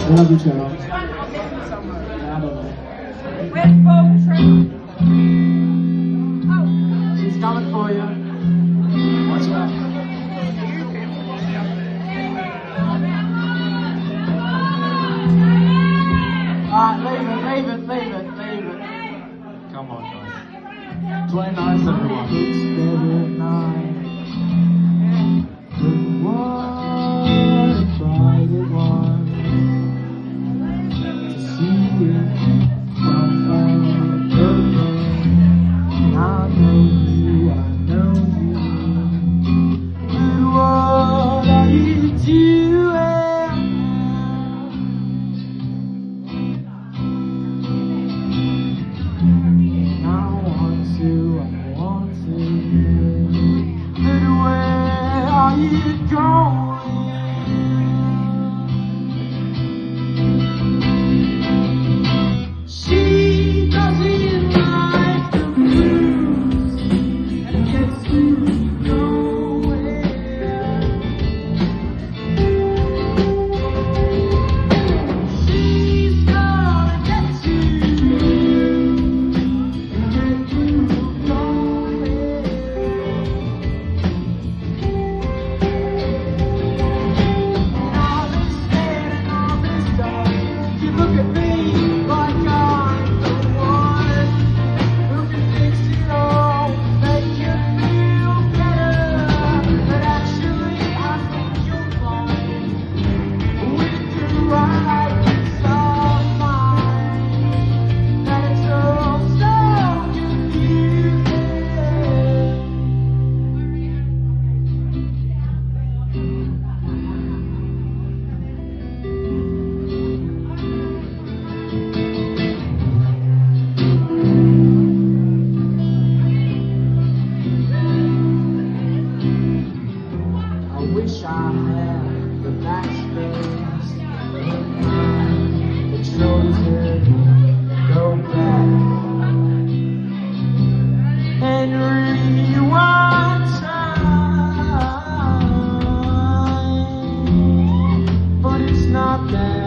I love you, Cheryl. Where's Paul Trevor? Oh. She's coming for you. Watch out. Alright, leave it. Come on, guys. Play nice, everyone. It's better at night. But what a Friday was to see you from above. I know you. But what are you doing? I want to, but where are you going? She doesn't like the blues and gets to nowhere. She's gonna get to you and get you nowhere. And all this hate and all this stuff, you look at me like I'm the one who can fix it all, make you feel better. But actually, I think you'll find with your right inside mine that it's all so confusing. I wish I had the backspace in mind that shows it go back and rewind time, but it's not there.